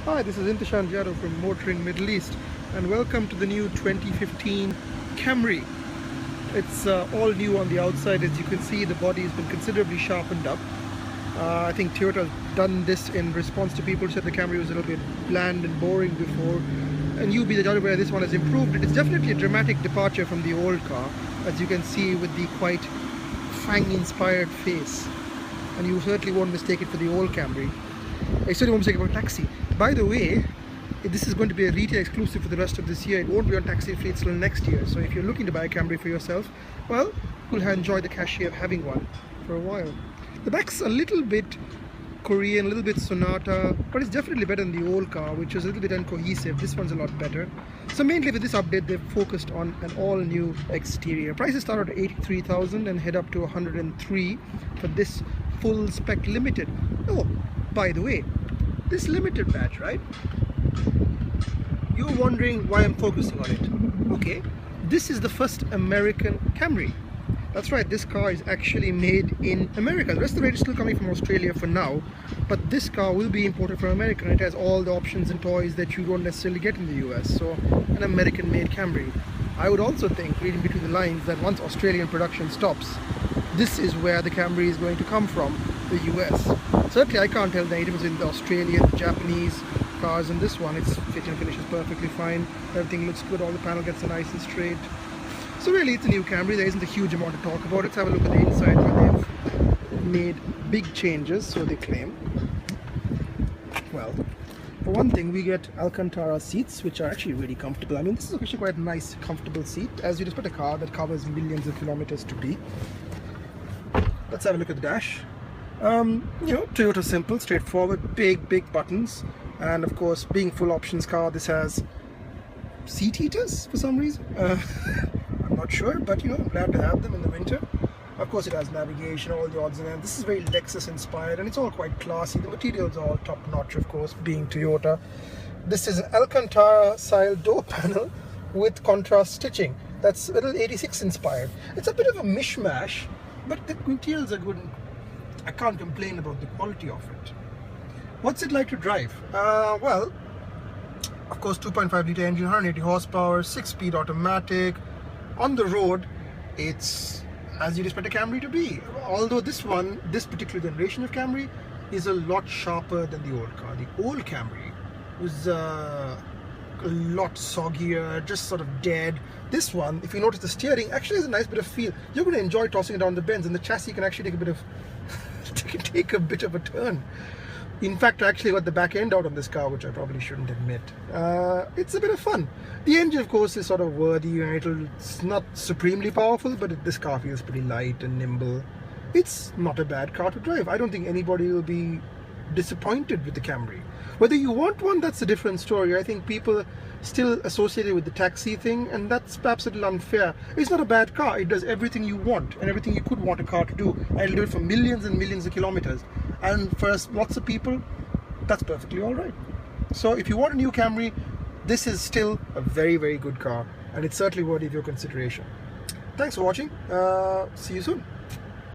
Hi, this is Imthishan from Motoring Middle East, and welcome to the new 2015 Camry. It's all new on the outside. As you can see, the body has been considerably sharpened up. I think Toyota has done this in response to people who said the Camry was a little bit bland and boring before, and you be the judge where this one has improved. It's definitely a dramatic departure from the old car, as you can see, with the quite Fang-inspired face, and you certainly won't mistake it for the old Camry. I certainly won't mistake it for a taxi. By the way, this is going to be a retail exclusive for the rest of this year. It won't be on taxi fleets till next year. So if you're looking to buy a Camry for yourself, well, you'll enjoy the cachet of having one for a while. The back's a little bit Korean, a little bit Sonata, but it's definitely better than the old car, which was a little bit uncohesive. This one's a lot better. So mainly with this update, they've focused on an all-new exterior. Prices start at 83,000 and head up to 103 for this full spec limited. Oh, by the way, this limited badge, right? You're wondering why I'm focusing on it. Okay, this is the first American Camry. That's right, this car is actually made in America. The rest of the range is still coming from Australia for now, but this car will be imported from America, and it has all the options and toys that you don't necessarily get in the US. So, an American-made Camry. I would also think, reading between the lines, that once Australian production stops, this is where the Camry is going to come from, the US. Certainly I can't tell the difference in the Australian, Japanese cars and this one. Its fit and finish is perfectly fine. Everything looks good, all the panel gets nice and straight. So really it's a new Camry, there isn't a huge amount to talk about. Let's have a look at the inside where they've made big changes, so they claim. Well, for one thing, we get Alcantara seats, which are actually really comfortable. I mean, this is actually quite a nice, comfortable seat, as you'd expect a car that covers millions of kilometers to be. Let's have a look at the dash. Toyota simple, straightforward, big buttons, and of course, being full options car, this has seat heaters for some reason. I'm not sure, but I'm glad to have them in the winter. Of course, it has navigation, all the odds and ends. This is very Lexus inspired, and it's all quite classy. The materials are all top notch, of course, being Toyota. This is an Alcantara style door panel with contrast stitching. That's a little 86 inspired. It's a bit of a mishmash, but the materials are good. I can't complain about the quality of it. What's it like to drive? Well, of course, 2.5 litre engine, 180 horsepower, 6-speed automatic. On the road, it's as you'd expect a Camry to be. Although this particular generation of Camry is a lot sharper than the old car. The old Camry was a lot soggier, just sort of dead. This one, if you notice, the steering actually has a nice bit of feel. You're going to enjoy tossing it down the bends, and the chassis can actually take a bit of a turn. In fact, I actually got the back end out on this car, which I probably shouldn't admit. It's a bit of fun. The engine, of course, is sort of worthy, and it's not supremely powerful, but this car feels pretty light and nimble. It's not a bad car to drive. I don't think anybody will be disappointed with the Camry. Whether you want one, that's a different story. I think people still associate it with the taxi thing, and that's perhaps a little unfair. It's not a bad car. It does everything you want and everything you could want a car to do, and it'll do it for millions and millions of kilometers. And for lots of people, that's perfectly all right. So if you want a new Camry, this is still a very good car, and it's certainly worthy of your consideration. Thanks for watching. See you soon.